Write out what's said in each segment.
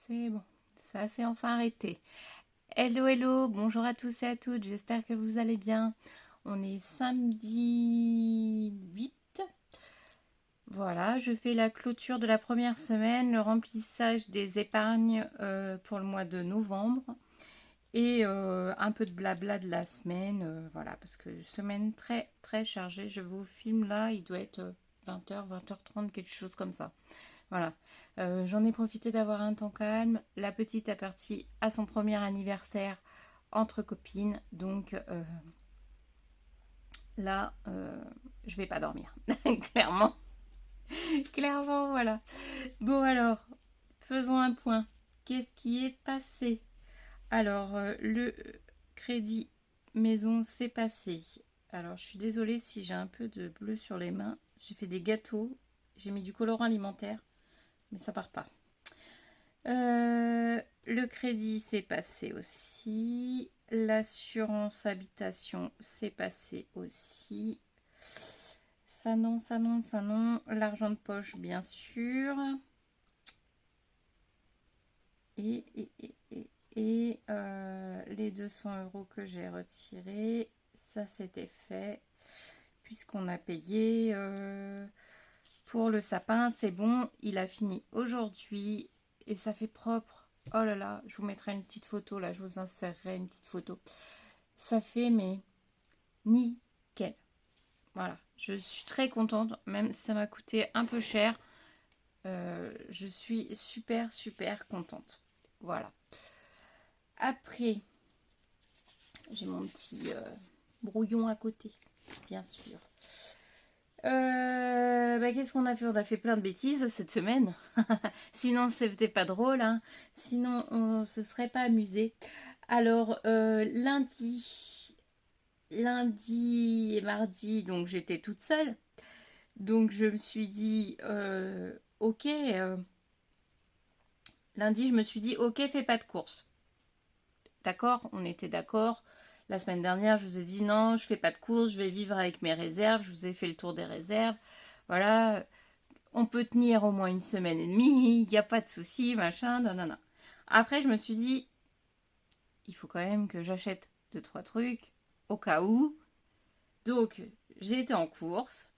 C'est bon, ça s'est enfin arrêté. Hello, hello, bonjour à tous et à toutes, j'espère que vous allez bien. On est samedi 8. Voilà, je fais la clôture de la première semaine, le remplissage des épargnes pour le mois de novembre et un peu de blabla de la semaine. Voilà, parce que semaine très très chargée. Je vous filme là, il doit être 20h, 20h30, quelque chose comme ça. Voilà. J'en ai profité d'avoir un temps calme. La petite est partie à son premier anniversaire entre copines. Donc là, je vais pas dormir. Clairement. Clairement, voilà. Bon alors, faisons un point. Qu'est-ce qui est passé? Alors, le crédit maison s'est passé. Alors, je suis désolée si j'ai un peu de bleu sur les mains. J'ai fait des gâteaux. J'ai mis du colorant alimentaire. Mais ça part pas. Le crédit s'est passé aussi. L'assurance habitation s'est passé aussi. Ça non, ça non, ça non. L'argent de poche, bien sûr. Et les 200 € que j'ai retirés, ça c'était fait. Puisqu'on a payé pour le sapin, c'est bon. Il a fini aujourd'hui. Et ça fait propre. Oh là là, je vous mettrai une petite photo là, je vous insérerai une petite photo. Ça fait mais nickel. Voilà, je suis très contente, même si ça m'a coûté un peu cher. Je suis super super contente. Voilà. Après, j'ai mon petit brouillon à côté, bien sûr. Qu'est-ce qu'on a fait? On a fait plein de bêtises cette semaine. Sinon, c'était pas drôle. Hein. Sinon, on se serait pas amusé. Alors, lundi et mardi, donc j'étais toute seule. Donc, je me suis dit, ok. Lundi, je me suis dit, ok, fais pas de course. D'accord? On était d'accord. La semaine dernière, je vous ai dit non, je fais pas de course, je vais vivre avec mes réserves. Je vous ai fait le tour des réserves. Voilà. On peut tenir au moins une semaine et demie, il n'y a pas de souci, machin, non, non, non. Après, je me suis dit, il faut quand même que j'achète 2-3 trucs, au cas où. Donc, j'ai été en course.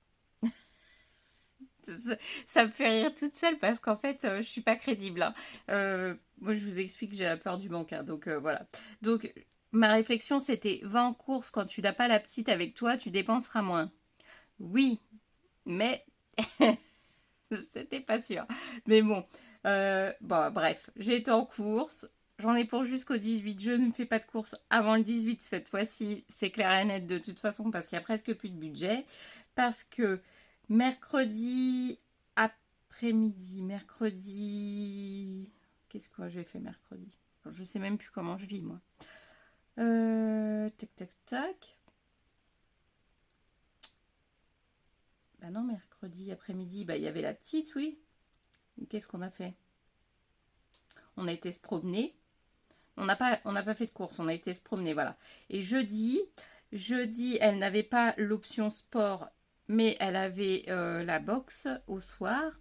Ça me fait rire toute seule parce qu'en fait, je suis pas crédible. Hein. Moi, je vous explique, j'ai la peur du manque. Hein, donc, voilà. Donc, ma réflexion, c'était, va en course quand tu n'as pas la petite avec toi, tu dépenseras moins. Oui, mais... C'était pas sûr. Mais bon, bref, j'ai été en course. J'en ai pour jusqu'au 18. Je ne fais pas de course avant le 18 cette fois-ci. C'est clair et net de toute façon parce qu'il n'y a presque plus de budget. Parce que mercredi après-midi, qu'est-ce que j'ai fait mercredi? Je sais même plus comment je vis moi. Tac, tac, tac. Bah non, mercredi après-midi, il y avait la petite, oui. Qu'est-ce qu'on a fait? On a été se promener. On n'a pas fait de course, on a été se promener, voilà. Et jeudi, elle n'avait pas l'option sport, mais elle avait la boxe au soir.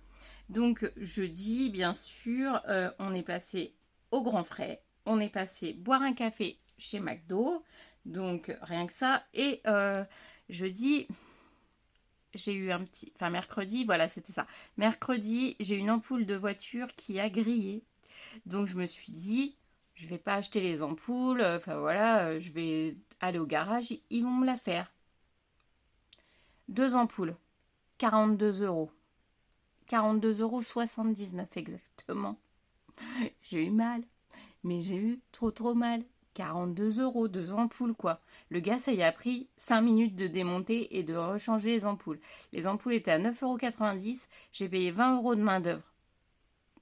Donc jeudi, bien sûr, on est passé au Grand Frais. On est passé boire un café chez McDo. Donc rien que ça. Et jeudi, j'ai eu un petit... Enfin mercredi, voilà, c'était ça. Mercredi, j'ai une ampoule de voiture qui a grillé. Donc je me suis dit, je vais pas acheter les ampoules, enfin voilà, je vais aller au garage, ils vont me la faire. 2 ampoules, 42 €. 42,79 € exactement. J'ai eu mal, mais j'ai eu trop mal. 42 €, 2 ampoules quoi. Le gars, ça y a pris 5 minutes de démonter et de rechanger les ampoules. Les ampoules étaient à 9,90 €, j'ai payé 20 € de main d'œuvre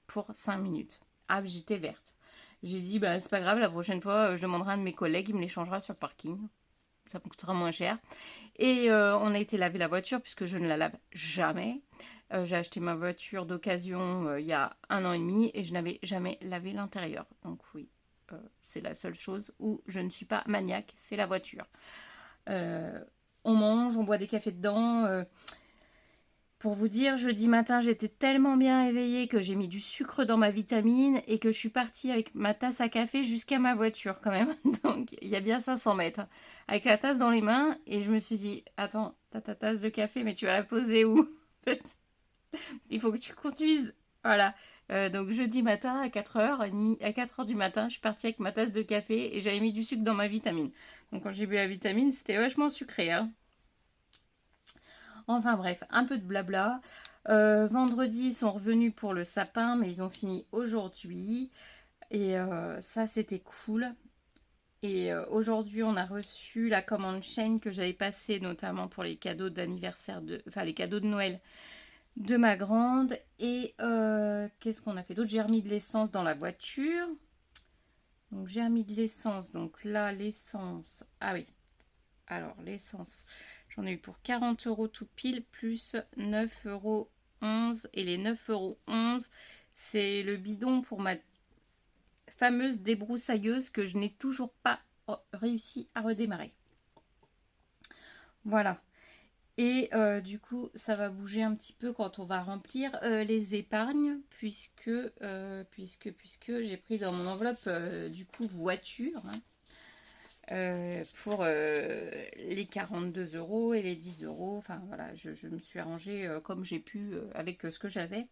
pour 5 minutes. Ah, j'étais verte. J'ai dit, c'est pas grave, la prochaine fois, je demanderai à un de mes collègues, il me les changera sur le parking. Ça me coûtera moins cher. Et on a été laver la voiture, puisque je ne la lave jamais. J'ai acheté ma voiture d'occasion il y a 1 an et demi, et je n'avais jamais lavé l'intérieur. Donc oui, c'est la seule chose où je ne suis pas maniaque, c'est la voiture. On mange, on boit des cafés dedans. Pour vous dire, jeudi matin, j'étais tellement bien éveillée que j'ai mis du sucre dans ma vitamine et que je suis partie avec ma tasse à café jusqu'à ma voiture quand même. Donc, il y a bien 500 mètres. Avec la tasse dans les mains et je me suis dit, attends, t'as ta tasse de café, mais tu vas la poser où? Il faut que tu conduises. Voilà. Donc, jeudi matin, à 4h30, à 4h du matin, je suis partie avec ma tasse de café et j'avais mis du sucre dans ma vitamine. Donc, quand j'ai bu la vitamine, c'était vachement sucré, hein. Enfin bref, un peu de blabla. Vendredi, ils sont revenus pour le sapin, mais ils ont fini aujourd'hui. Et ça, c'était cool. Et aujourd'hui, on a reçu la commande chaîne que j'avais passée, notamment pour les cadeaux d'anniversaire, enfin les cadeaux de Noël de ma grande. Et qu'est-ce qu'on a fait d'autre? J'ai remis de l'essence dans la voiture. Donc j'ai remis de l'essence. Donc là, l'essence. Ah oui. Alors, l'essence. J'en ai eu pour 40 € tout pile, plus 9,11 €. Et les 9,11 €, c'est le bidon pour ma fameuse débroussailleuse que je n'ai toujours pas réussi à redémarrer. Voilà. Et du coup, ça va bouger un petit peu quand on va remplir les épargnes, puisque j'ai pris dans mon enveloppe du coup voiture, hein, pour les 42 € et les 10 €. Enfin voilà, je me suis arrangée comme j'ai pu avec ce que j'avais.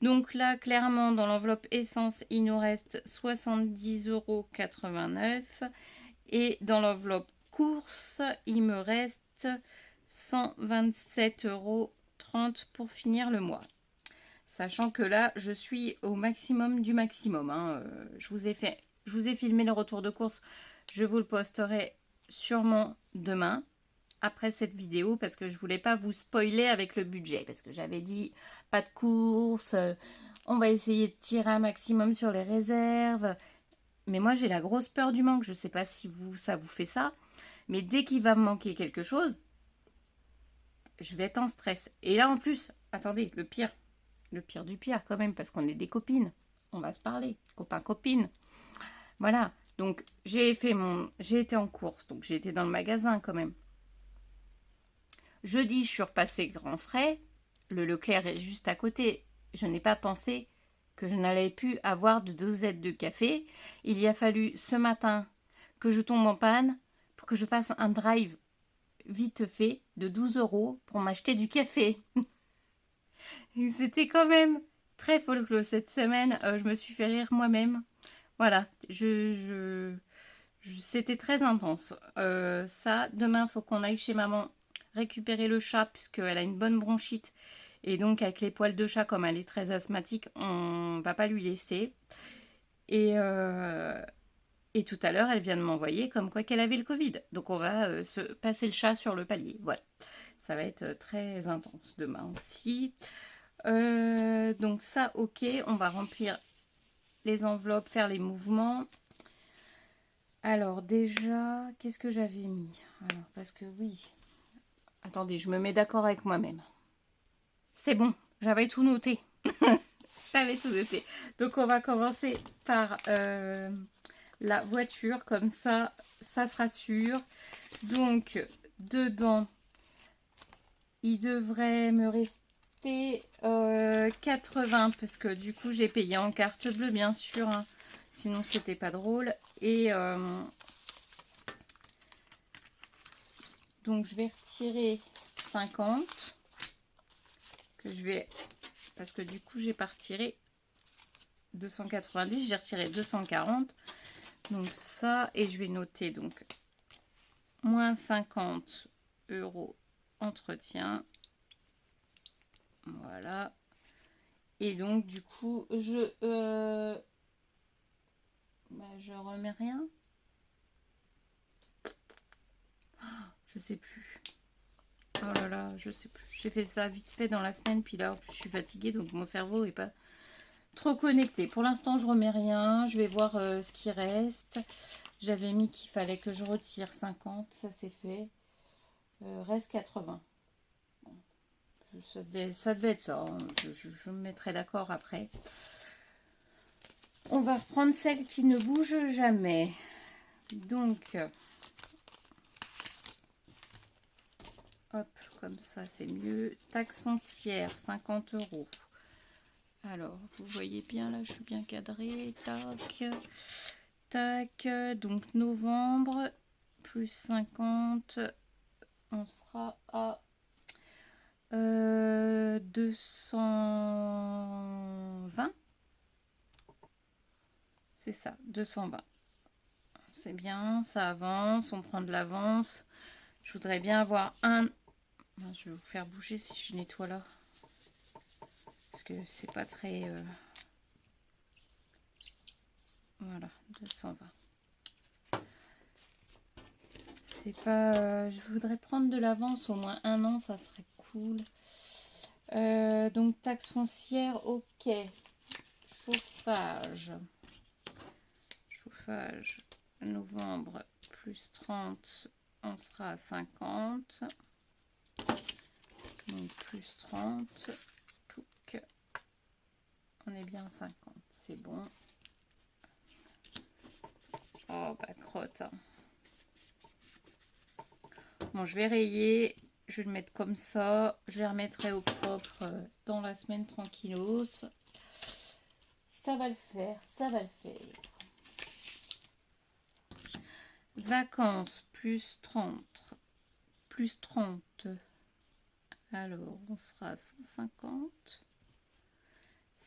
Donc là, clairement, dans l'enveloppe essence, il nous reste 70,89 €. Et dans l'enveloppe course, il me reste 127,30 € pour finir le mois. Sachant que là, je suis au maximum du maximum, hein. Je vous ai filmé le retour de course. Je vous le posterai sûrement demain, après cette vidéo, parce que je voulais pas vous spoiler avec le budget. Parce que j'avais dit, pas de course, on va essayer de tirer un maximum sur les réserves. Mais moi, j'ai la grosse peur du manque. Je sais pas si ça vous fait ça. Mais dès qu'il va me manquer quelque chose, je vais être en stress. Et là, en plus, attendez, le pire du pire quand même, parce qu'on est des copines. On va se parler, copains-copines. Voilà. Donc, j'ai été en course. Donc, j'ai été dans le magasin quand même. Jeudi, je suis repassée Grand Frais. Le Leclerc est juste à côté. Je n'ai pas pensé que je n'allais plus avoir de dosette de café. Il y a fallu ce matin que je tombe en panne pour que je fasse un drive vite fait de 12 € pour m'acheter du café. C'était quand même très folklore cette semaine. Je me suis fait rire moi-même. Voilà, c'était très intense. Ça, demain, il faut qu'on aille chez maman récupérer le chat puisqu'elle a une bonne bronchite. Et donc, avec les poils de chat, comme elle est très asthmatique, on ne va pas lui laisser. Et tout à l'heure, elle vient de m'envoyer comme quoi qu'elle avait le Covid. Donc, on va se passer le chat sur le palier. Voilà, ça va être très intense demain aussi. Donc ça, ok, on va remplir les enveloppes, faire les mouvements. Alors déjà, qu'est-ce que j'avais mis? Alors, parce que oui. Attendez, je me mets d'accord avec moi-même. C'est bon, j'avais tout noté. J'avais tout noté. Donc on va commencer par la voiture, comme ça sera sûr. Donc dedans, il devrait me rester 80, parce que du coup j'ai payé en carte bleue bien sûr, hein. Sinon c'était pas drôle. Et donc je vais retirer 50, que je vais, parce que du coup j'ai pas retiré 290, j'ai retiré 240. Donc ça, et je vais noter donc moins 50 € entretien. Voilà. Et donc du coup je remets rien. Je sais plus. Oh là là, je sais plus. J'ai fait ça vite fait dans la semaine, puis là je suis fatiguée, donc mon cerveau est pas trop connecté. Pour l'instant je remets rien. Je vais voir ce qui reste. J'avais mis qu'il fallait que je retire 50, ça c'est fait. Reste 80. Bon, ça devait être ça, hein. Je me mettrai d'accord après. On va reprendre celle qui ne bouge jamais. Donc Hop, comme ça, c'est mieux. Taxe foncière, 50 €. Alors, vous voyez bien, là, je suis bien cadrée. Tac, tac. Donc, novembre, plus 50. On sera à 220. C'est ça, 220. C'est bien, ça avance, on prend de l'avance. Je voudrais bien avoir un... Je vais vous faire bouger si je nettoie là. Parce que c'est pas très... Voilà, 220. C'est pas... je voudrais prendre de l'avance, au moins 1 an, ça serait cool. Donc taxe foncière, ok. Chauffage. Chauffage, novembre, plus 30, on sera à 50. Donc plus 30. Touc. On est bien à 50, c'est bon. Oh bah crotte. Bon, je vais rayer. Je vais le mettre comme ça. Je les remettrai au propre dans la semaine tranquillos. Ça va le faire, ça va le faire. Vacances, plus 30. Plus 30. Alors, on sera à 150.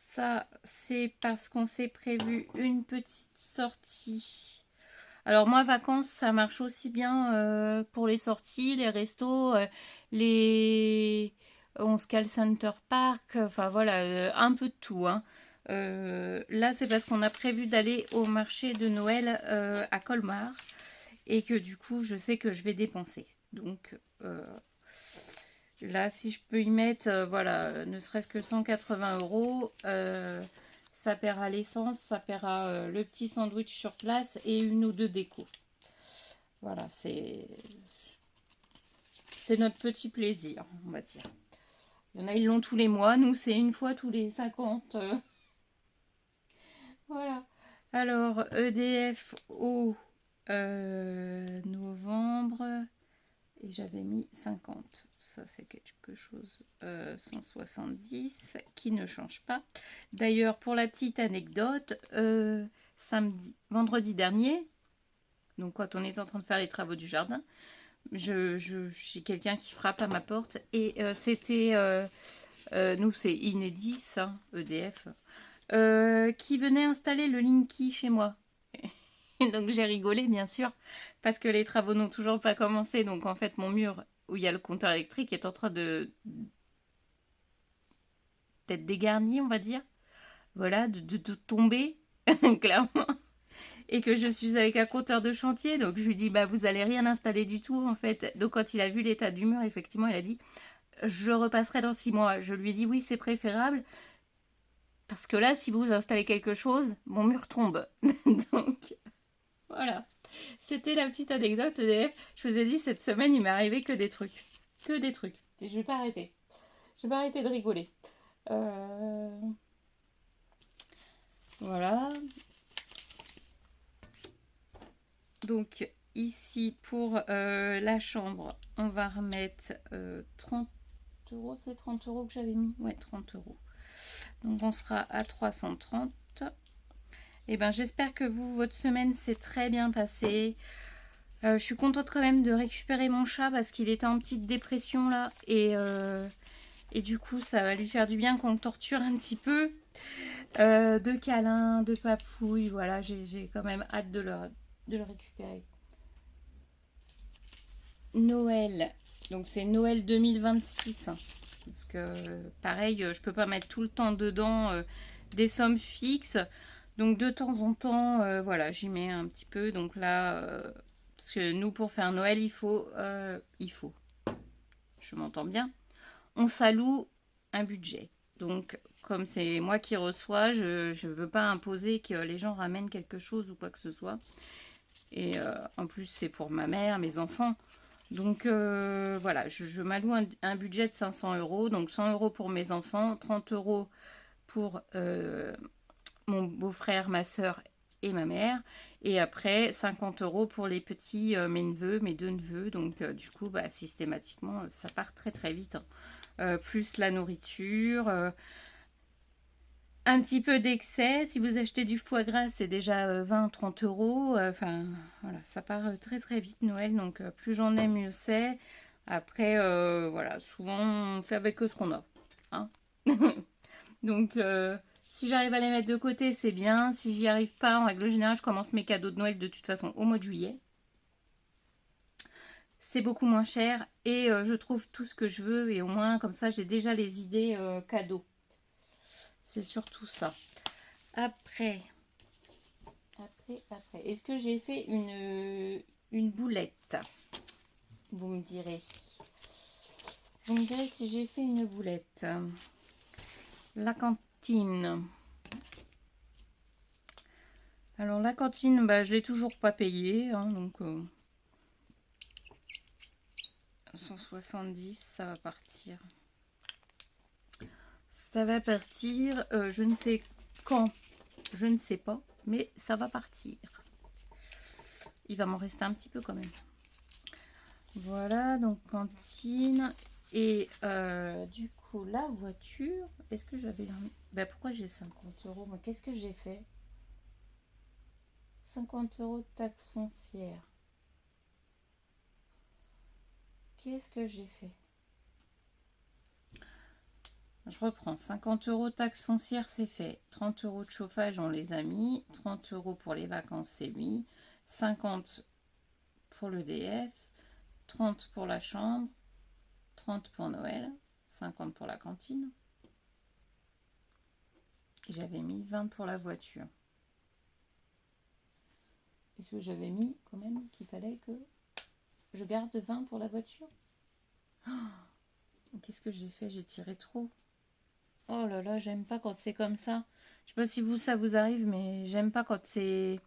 Ça, c'est parce qu'on s'est prévu une petite sortie. Alors moi, vacances, ça marche aussi bien pour les sorties, les restos, on se cale Center Park, enfin voilà, un peu de tout. Hein. Là, c'est parce qu'on a prévu d'aller au marché de Noël à Colmar et que du coup, je sais que je vais dépenser. Donc là, si je peux y mettre, voilà, ne serait-ce que 180 €. Ça paiera l'essence, ça paiera le petit sandwich sur place et une ou deux décos. Voilà, c'est notre petit plaisir, on va dire. Il y en a, ils l'ont tous les mois. Nous, c'est une fois tous les 50. Voilà. Alors, EDF au novembre. Et j'avais mis 50. Ça, c'est quelque chose. 170 qui ne change pas. D'ailleurs, pour la petite anecdote, vendredi dernier, donc quand on est en train de faire les travaux du jardin, j'ai quelqu'un qui frappe à ma porte et c'était, nous c'est Enedis, hein, EDF, qui venait installer le Linky chez moi. Donc j'ai rigolé bien sûr parce que les travaux n'ont toujours pas commencé. Donc en fait mon mur où il y a le compteur électrique est en train d'être dégarni, on va dire. Voilà, de tomber clairement. Et que je suis avec un compteur de chantier. Donc je lui dis bah vous allez rien installer du tout en fait. Donc quand il a vu l'état du mur, effectivement il a dit je repasserai dans 6 mois. Je lui ai dit oui c'est préférable. Parce que là, si vous installez quelque chose, mon mur tombe. Donc, voilà. C'était la petite anecdote EDF. Je vous ai dit, cette semaine, il m'est arrivé que des trucs. Que des trucs. Je vais pas arrêter. Je vais pas arrêter de rigoler. Voilà. Donc, ici, pour la chambre, on va remettre 30 €. C'est 30 € que j'avais mis. Ouais, 30 €. Donc, on sera à 330. Et ben, j'espère que vous, votre semaine s'est très bien passée. Je suis contente quand même de récupérer mon chat parce qu'il était en petite dépression là. Et du coup, ça va lui faire du bien qu'on le torture un petit peu. De câlins, de papouilles. Voilà, j'ai quand même hâte de le récupérer. Noël. Donc c'est Noël 2026. Hein, parce que pareil, je peux pas mettre tout le temps dedans des sommes fixes. Donc de temps en temps, voilà, j'y mets un petit peu. Donc là, parce que nous, pour faire Noël, il faut, je m'entends bien, on s'alloue un budget. Donc comme c'est moi qui reçois, je ne veux pas imposer que les gens ramènent quelque chose ou quoi que ce soit. Et en plus, c'est pour ma mère, mes enfants. Donc voilà, je m'alloue un budget de 500 €. Donc 100 € pour mes enfants, 30 € pour mon beau-frère, ma soeur et ma mère. Et après, 50 € pour les petits, mes neveux, mes deux neveux. Donc, du coup, bah, systématiquement, ça part très très vite, hein. Plus la nourriture, un petit peu d'excès. Si vous achetez du foie gras, c'est déjà 20-30 €. Enfin, voilà, ça part très très vite Noël. Donc, plus j'en ai, mieux c'est. Après, voilà, souvent, on fait avec ce qu'on a, hein. Donc, si j'arrive à les mettre de côté, c'est bien. Si j'y arrive pas, en règle générale, je commence mes cadeaux de Noël de toute façon au mois de juillet. C'est beaucoup moins cher et je trouve tout ce que je veux et au moins comme ça j'ai déjà les idées cadeaux. C'est surtout ça. Après, est-ce que j'ai fait une boulette? Vous me direz. Vous me direz si j'ai fait une boulette. La cantine. Alors la cantine, bah, je l'ai toujours pas payée, hein, donc 170, ça va partir. Ça va partir, je ne sais quand, je ne sais pas, mais ça va partir. Il va m'en rester un petit peu quand même. Voilà, donc cantine. Et du coup, la voiture, est-ce que j'avais... Ben, pourquoi j'ai 50 €? Moi, qu'est-ce que j'ai fait? 50 € de taxe foncière. Qu'est-ce que j'ai fait? Je reprends. 50 € de taxe foncière, c'est fait. 30 € de chauffage, on les a mis. 30 € pour les vacances, c'est mis. 50 pour l'EDF. 30 pour la chambre. 30 pour Noël. 50 pour la cantine. Et j'avais mis 20 pour la voiture. Est-ce que j'avais mis quand même qu'il fallait que je garde 20 pour la voiture? Oh, qu'est-ce que j'ai fait? J'ai tiré trop. Oh là là, j'aime pas quand c'est comme ça. Je sais pas si vous, ça vous arrive, mais j'aime pas quand c'est...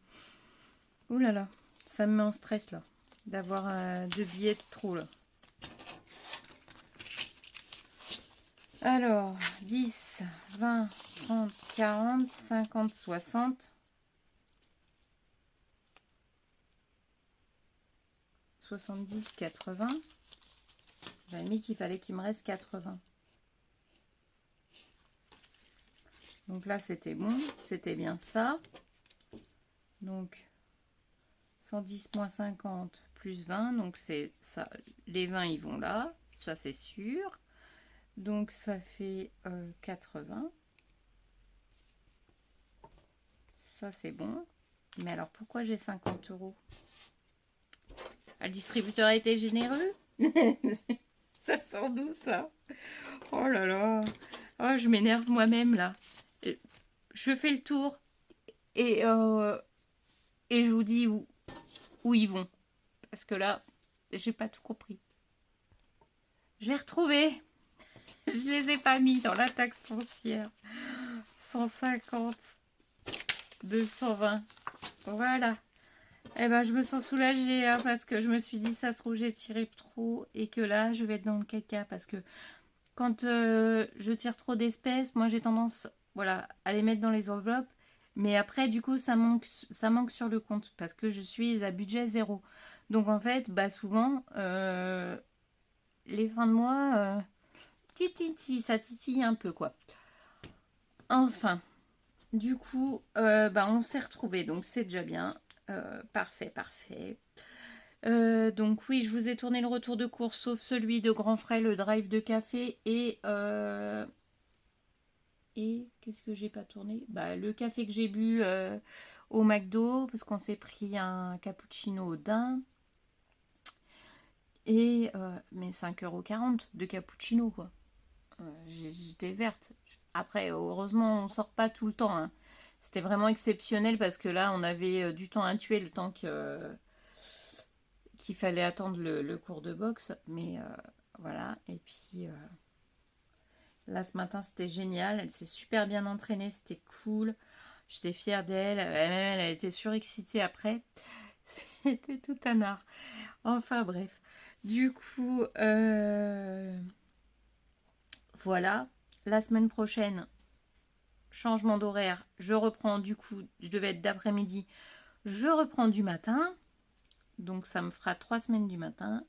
Ouh là là, ça me met en stress là, d'avoir 2 billets de trop là. Alors, 10, 20, 30, 40, 50, 60... 70, 80. J'avais mis qu'il fallait qu'il me reste 80. Donc là, c'était bon. C'était bien ça. Donc, 110 moins 50 plus 20. Donc, c'est ça. Les 20, ils vont là. Ça, c'est sûr. Donc, ça fait 80. Ça, c'est bon. Mais alors, pourquoi j'ai 50 €? Le distributeur a été généreux. Ça sort d'où ça? Oh là là. Oh, je m'énerve moi-même là. Je fais le tour et je vous dis où ils vont. Parce que là, j'ai pas tout compris. Je vais retrouver. Je les ai pas mis dans la taxe foncière. 150, 220. Voilà. Eh ben, je me sens soulagée hein, parce que je me suis dit, ça se trouve, j'ai tiré trop et que là, je vais être dans le caca parce que quand je tire trop d'espèces, moi, j'ai tendance, voilà, à les mettre dans les enveloppes. Mais après, du coup, ça manque sur le compte parce que je suis à budget 0. Donc, en fait, bah, souvent, les fins de mois, ça titille un peu, quoi. Enfin, du coup, bah, on s'est retrouvés, donc c'est déjà bien. Parfait, parfait. Donc oui, je vous ai tourné le retour de course, sauf celui de Grand Frais, le drive de café et qu'est-ce que j'ai pas tourné? Bah, le café que j'ai bu au McDo, parce qu'on s'est pris un cappuccino au daim. Et mais 5,40 € de cappuccino, quoi. J'étais verte. Après, heureusement, on sort pas tout le temps, hein. C'était vraiment exceptionnel parce que là, on avait du temps à tuer, le temps qu'il fallait attendre le cours de boxe. Mais voilà. Et puis là, ce matin, c'était génial. Elle s'est super bien entraînée. C'était cool. J'étais fière d'elle. Elle a été surexcitée après. C'était tout un art. Enfin, bref. Du coup, voilà. La semaine prochaine, changement d'horaire, je reprends du coup, je devais être d'après-midi, je reprends du matin. Donc ça me fera 3 semaines du matin.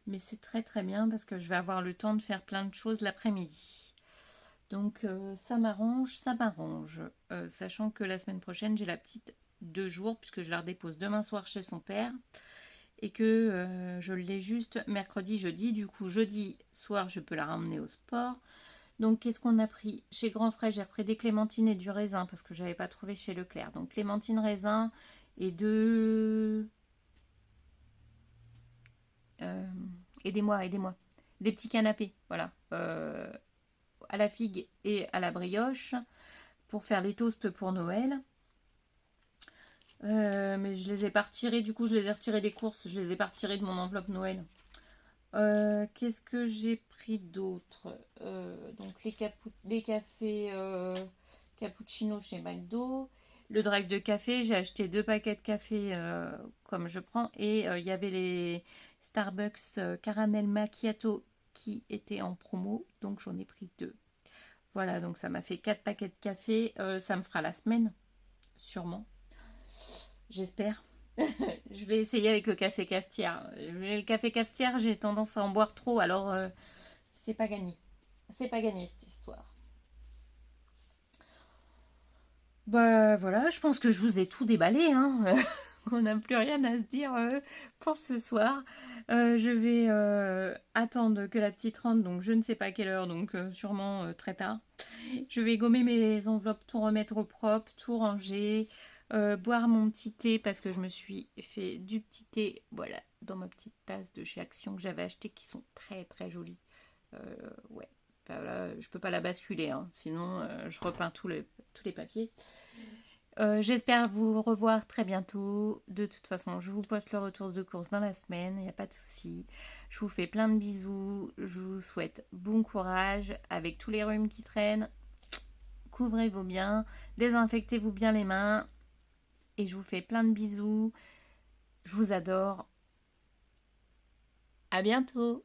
Mais c'est très très bien parce que je vais avoir le temps de faire plein de choses l'après-midi. Donc ça m'arrange, ça m'arrange. Sachant que la semaine prochaine, j'ai la petite 2 jours puisque je la redépose demain soir chez son père. Et que je l'ai juste mercredi, jeudi. Du coup, jeudi soir, je peux la ramener au sport. Donc, qu'est-ce qu'on a pris? Chez Grand Frais, j'ai repris des clémentines et du raisin parce que je n'avais pas trouvé chez Leclerc. Donc, clémentine, raisin et aidez-moi, aidez-moi. Des petits canapés, voilà. À la figue et à la brioche pour faire les toasts pour Noël. Mais je les ai pas retirés, du coup je les ai retirés des courses, je les ai pas retirés de mon enveloppe Noël. Qu'est-ce que j'ai pris d'autre? Donc les cafés cappuccino chez McDo. Le drive de café, j'ai acheté 2 paquets de café comme je prends. Et il y avait les Starbucks caramel macchiato qui étaient en promo. Donc j'en ai pris 2. Voilà, donc ça m'a fait 4 paquets de café. Ça me fera la semaine, sûrement. J'espère. Je vais essayer avec le café cafetière. Le café cafetière, j'ai tendance à en boire trop, alors c'est pas gagné. C'est pas gagné cette histoire. Bah voilà, je pense que je vous ai tout déballé, hein. On n'a plus rien à se dire pour ce soir. Je vais attendre que la petite rentre, donc je ne sais pas à quelle heure, donc sûrement très tard. Je vais gommer mes enveloppes, tout remettre au propre, tout ranger, boire mon petit thé parce que je me suis fait du petit thé, voilà, dans ma petite tasse de chez Action que j'avais acheté qui sont très très jolies. Ouais, enfin, voilà, je peux pas la basculer, hein, sinon je repeins tous les papiers. J'espère vous revoir très bientôt. De toute façon, je vous poste le retour de course dans la semaine, il n'y a pas de souci. Je vous fais plein de bisous. Je vous souhaite bon courage avec tous les rhumes qui traînent. Couvrez-vous bien, désinfectez-vous bien les mains. Et je vous fais plein de bisous. Je vous adore. À bientôt.